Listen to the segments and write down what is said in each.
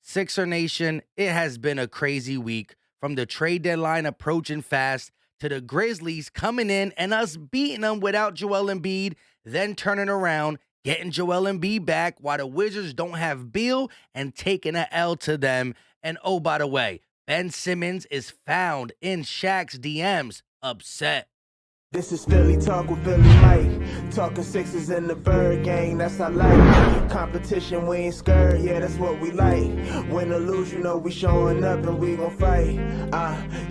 Sixer Nation, it has been a crazy week from the trade deadline approaching fast to the Grizzlies coming in and us beating them without Joel Embiid, then turning around, getting Joel Embiid back while the Wizards don't have Beal and taking an L to them. And oh, by the way, Ben Simmons is found in Shaq's DMs upset. This is Philly Talk with Philly Mike. Talking Sixers in the Bird Gang, that's I like. Competition, we ain't scared, yeah, that's what we like. Win or lose, you know we showing up and we gon' fight.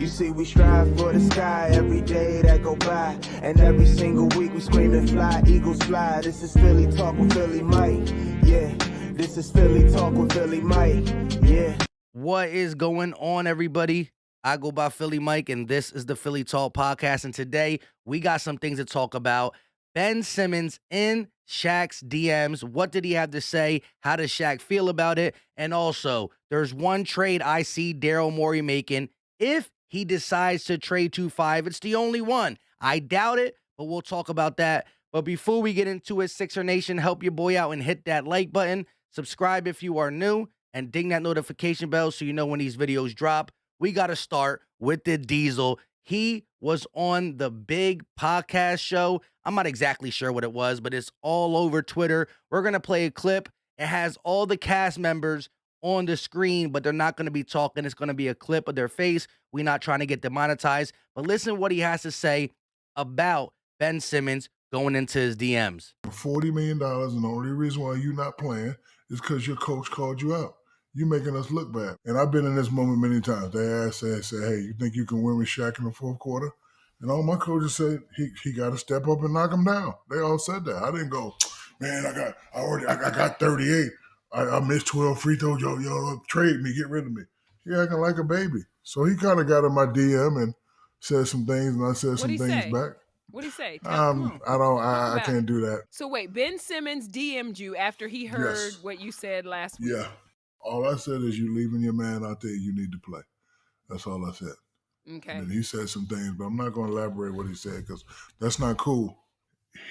You see we strive for the sky every day that go by. And every single week we screaming fly, Eagles fly. This is Philly Talk with Philly Mike, yeah. This is Philly Talk with Philly Mike, yeah. What is going on, everybody? I go by Philly Mike, and this is the Philly Talk Podcast. And today, we got some things to talk about. Ben Simmons in Shaq's DMs. What did he have to say? How does Shaq feel about it? And also, there's one trade I see Daryl Morey making. If he decides to trade 2-5, it's the only one. I doubt it, but we'll talk about that. But before we get into it, Sixer Nation, help your boy out and hit that like button. Subscribe if you are new, and ding that notification bell so you know when these videos drop. We got to start with the Diesel. He was on the big podcast show. I'm not exactly sure what it was, but it's all over Twitter. We're going to play a clip. It has all the cast members on the screen, but they're not going to be talking. It's going to be a clip of their face. We're not trying to get demonetized. But listen what he has to say about Ben Simmons going into his DMs. $40 million, and the only reason why you're not playing is because your coach called you out. You making us look bad. And I've been in this moment many times. They asked, hey, you think you can win with Shaq in the fourth quarter? And all my coaches said he got to step up and knock him down. They all said that. I didn't go, man, I got 38. I missed 12 free throws. Yo, trade me, get rid of me. He acting like a baby. So he kind of got in my DM and said some things, and I said some things back. What'd he say? I can't do that. So wait, Ben Simmons DM'd you after he heard what you said last week? Yeah. All I said is you leaving your man out there, you need to play. That's all I said. Okay. And then he said some things, but I'm not going to elaborate what he said because that's not cool.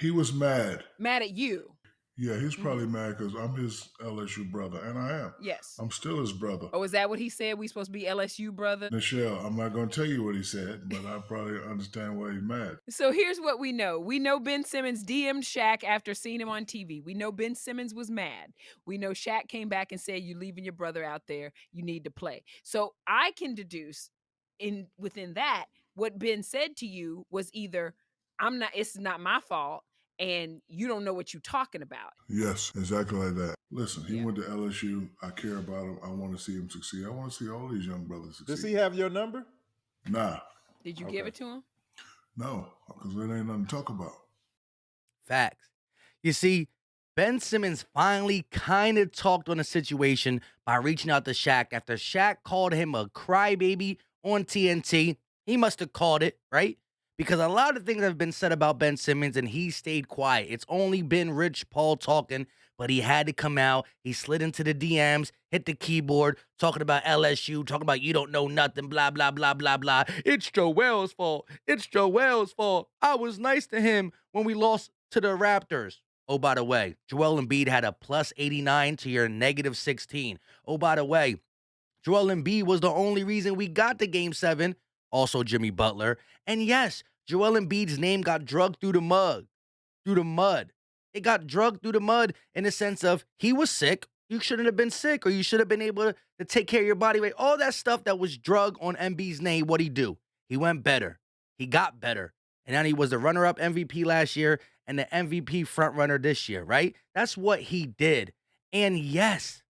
He was mad. Mad at you? Yeah, he's probably mad because I'm his LSU brother, and I am. Yes. I'm still his brother. Oh, is that what he said? We supposed to be LSU brother? Michelle, I'm not going to tell you what he said, but I probably understand why he's mad. So here's what we know. We know Ben Simmons DM'd Shaq after seeing him on TV. We know Ben Simmons was mad. We know Shaq came back and said, you're leaving your brother out there. You need to play. So I can deduce within that, what Ben said to you was either, it's not my fault, and you don't know what you're talking about. Yes, exactly like that. Listen, he went to LSU. I care about him. I want to see him succeed. I want to see all these young brothers succeed. Does he have your number? Nah. Did you give it to him? No, because there ain't nothing to talk about. Facts. You see, Ben Simmons finally kind of talked on the situation by reaching out to Shaq after Shaq called him a crybaby on TNT. He must have called it, right? Because a lot of things have been said about Ben Simmons, and he stayed quiet. It's only been Rich Paul talking, but he had to come out. He slid into the DMs, hit the keyboard, talking about LSU, talking about you don't know nothing, blah, blah, blah, blah, blah. It's Joel's fault. It's Joel's fault. I was nice to him when we lost to the Raptors. Oh, by the way, Joel Embiid had a plus 89 to your negative 16. Oh, by the way, Joel Embiid was the only reason we got to Game 7. Also Jimmy Butler. And yes, Joel Embiid's name got drugged through the mud. It got drugged through the mud in the sense of he was sick. You shouldn't have been sick, or you should have been able to take care of your body weight. All that stuff that was drugged on Embiid's name, what'd he do? He went better. He got better. And then he was the runner-up MVP last year and the MVP frontrunner this year, right? That's what he did. And yes,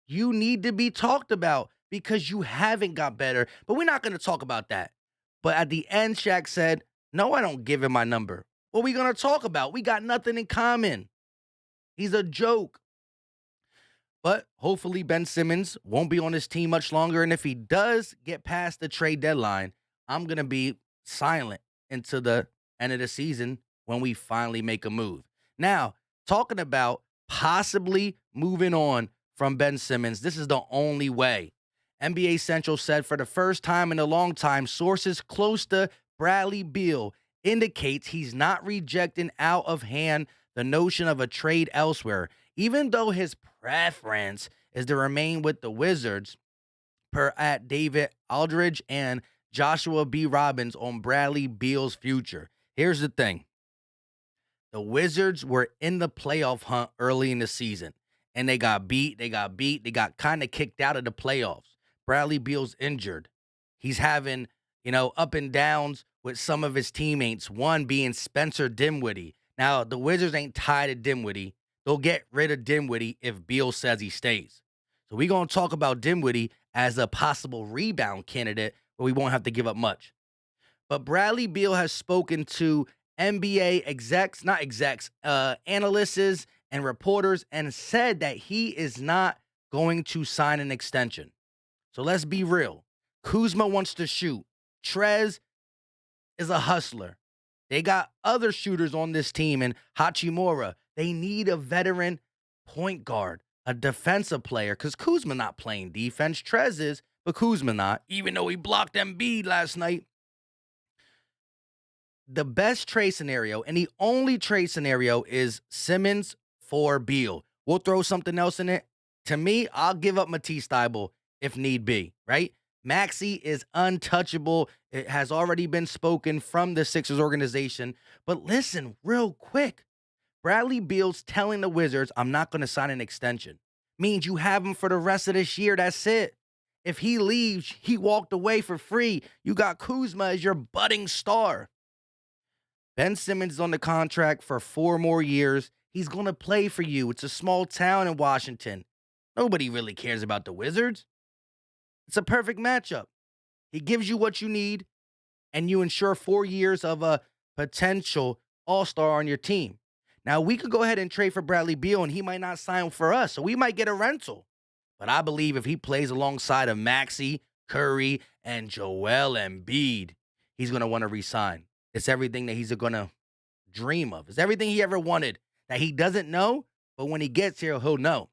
you need to be talked about because you haven't got better. But we're not going to talk about that. But at the end, Shaq said, no, I don't give him my number. What are we going to talk about? We got nothing in common. He's a joke. But hopefully Ben Simmons won't be on this team much longer. And if he does get past the trade deadline, I'm going to be silent until the end of the season when we finally make a move. Now, talking about possibly moving on from Ben Simmons, this is the only way. NBA Central said for the first time in a long time, sources close to Bradley Beal indicates he's not rejecting out of hand the notion of a trade elsewhere, even though his preference is to remain with the Wizards per at David Aldridge and Joshua B. Robbins on Bradley Beal's future. Here's the thing. The Wizards were in the playoff hunt early in the season, and they got beat. They got kind of kicked out of the playoffs. Bradley Beal's injured. He's having, up and downs with some of his teammates, one being Spencer Dinwiddie. Now, the Wizards ain't tied to Dinwiddie. They'll get rid of Dinwiddie if Beal says he stays. So we're going to talk about Dinwiddie as a possible rebound candidate where we won't have to give up much. But Bradley Beal has spoken to NBA analysts and reporters, and said that he is not going to sign an extension. So let's be real. Kuzma wants to shoot. Trez is a hustler. They got other shooters on this team, and Hachimura. They need a veteran point guard, a defensive player, because Kuzma not playing defense. Trez is, but Kuzma not, even though he blocked Embiid last night. The best trade scenario, and the only trade scenario, is Simmons for Beal. We'll throw something else in it. To me, I'll give up Matisse Thybulle if need be, right? Maxey is untouchable. It has already been spoken from the Sixers organization. But listen, real quick. Bradley Beal's telling the Wizards, I'm not going to sign an extension. Means you have him for the rest of this year. That's it. If he leaves, he walked away for free. You got Kuzma as your budding star. Ben Simmons is on the contract for 4 more years. He's going to play for you. It's a small town in Washington. Nobody really cares about the Wizards. It's a perfect matchup. He gives you what you need, and you ensure 4 years of a potential all-star on your team. Now, we could go ahead and trade for Bradley Beal, and he might not sign for us, so we might get a rental. But I believe if he plays alongside of Maxey, Curry, and Joel Embiid, he's going to want to re-sign. It's everything that he's going to dream of. It's everything he ever wanted that he doesn't know, but when he gets here, he'll know.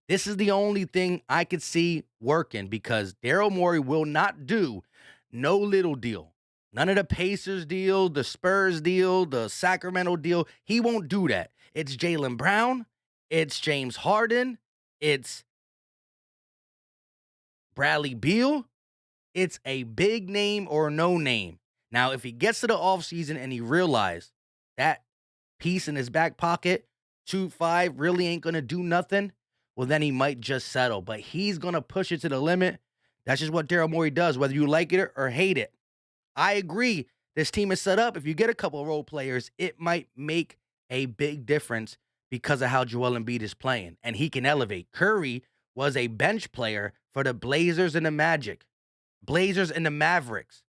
This is the only thing I could see working, because Daryl Morey will not do no little deal. None of the Pacers deal, the Spurs deal, the Sacramento deal. He won't do that. It's Jaylen Brown. It's James Harden. It's Bradley Beal. It's a big name or no name. Now, if he gets to the offseason and he realizes that piece in his back pocket, 2-5, really ain't going to do nothing, well, then he might just settle. But he's going to push it to the limit. That's just what Daryl Morey does, whether you like it or hate it. I agree. This team is set up. If you get a couple of role players, it might make a big difference because of how Joel Embiid is playing. And he can elevate. Curry was a bench player for the Blazers and the Magic. Blazers and the Mavericks.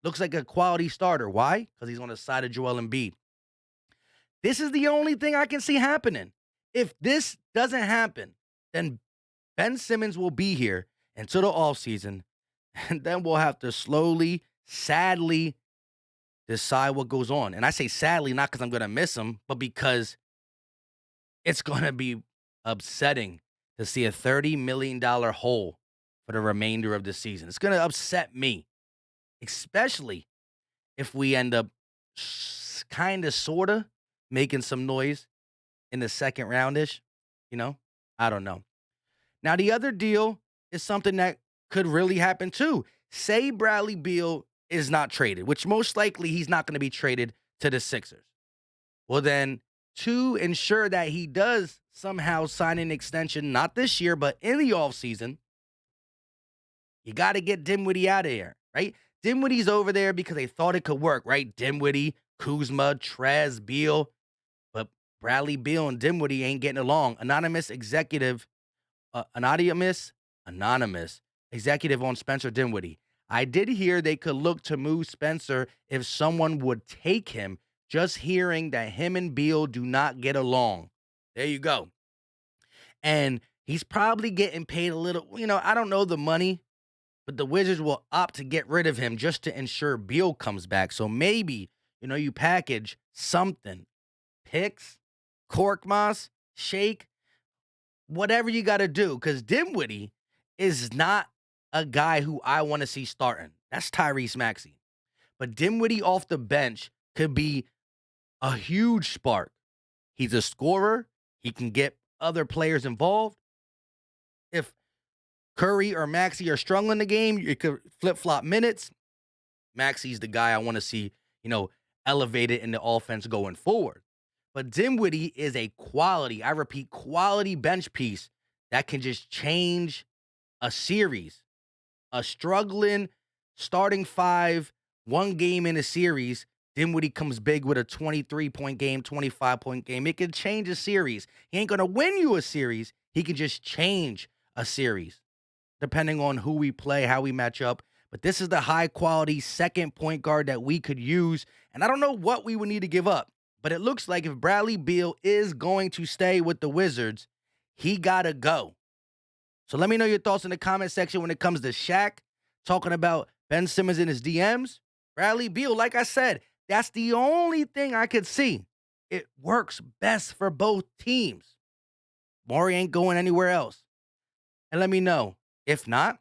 Looks like a quality starter. Why? Because he's on the side of Joel Embiid. This is the only thing I can see happening. If this doesn't happen, then Ben Simmons will be here until the offseason, and then we'll have to slowly, sadly, decide what goes on. And I say sadly not because I'm going to miss him, but because it's going to be upsetting to see a $30 million hole for the remainder of the season. It's going to upset me. Especially if we end up kind of, sort of making some noise in the second roundish. I don't know. Now, the other deal is something that could really happen too. Say Bradley Beal is not traded, which most likely he's not going to be traded to the Sixers. Well, then, to ensure that he does somehow sign an extension, not this year, but in the offseason, you got to get Dinwiddie out of here, right? Dinwiddie's over there because they thought it could work, right? Dinwiddie, Kuzma, Trez, Beal. But Bradley Beal and Dinwiddie ain't getting along. Anonymous executive on Spencer Dinwiddie. I did hear they could look to move Spencer if someone would take him, just hearing that him and Beal do not get along. There you go. And he's probably getting paid a little, I don't know the money, but the Wizards will opt to get rid of him just to ensure Beal comes back. So maybe, you package something. Picks, Korkmaz, Shake, whatever you got to do. Because Dinwiddie is not a guy who I want to see starting. That's Tyrese Maxey. But Dinwiddie off the bench could be a huge spark. He's a scorer. He can get other players involved. If Curry or Maxey are struggling in the game, you could flip-flop minutes. Maxey's the guy I want to see, elevated in the offense going forward. But Dinwiddie is a quality, I repeat, quality bench piece that can just change a series. A struggling starting five, one game in a series, Dinwiddie comes big with a 23-point game, 25-point game. It can change a series. He ain't going to win you a series. He can just change a series depending on who we play, how we match up. But this is the high-quality second point guard that we could use, and I don't know what we would need to give up. But it looks like if Bradley Beal is going to stay with the Wizards, he got to go. So let me know your thoughts in the comment section when it comes to Shaq, talking about Ben Simmons in his DMs. Bradley Beal, like I said, that's the only thing I could see. It works best for both teams. Maury ain't going anywhere else. And let me know. If not,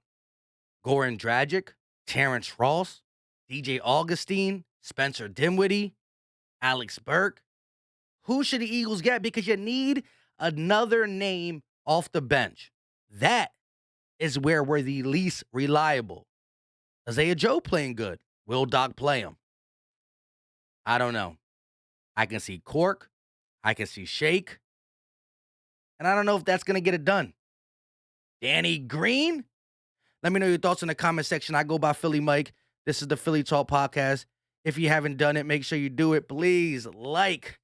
Goran Dragic, Terrence Ross, DJ Augustine, Spencer Dinwiddie, Alex Burke. Who should the Eagles get? Because you need another name off the bench. That is where we're the least reliable. Isaiah Joe playing good. Will Doc play him? I don't know. I can see Cork. I can see Shake. And I don't know if that's going to get it done. Danny Green? Let me know your thoughts in the comment section. I go by Philly Mike. This is the Philly Talk Podcast. If you haven't done it, make sure you do it. Please like.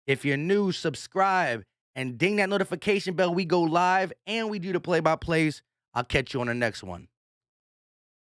If you're new, subscribe. And ding that notification bell. We go live and we do the play-by-plays. I'll catch you on the next one.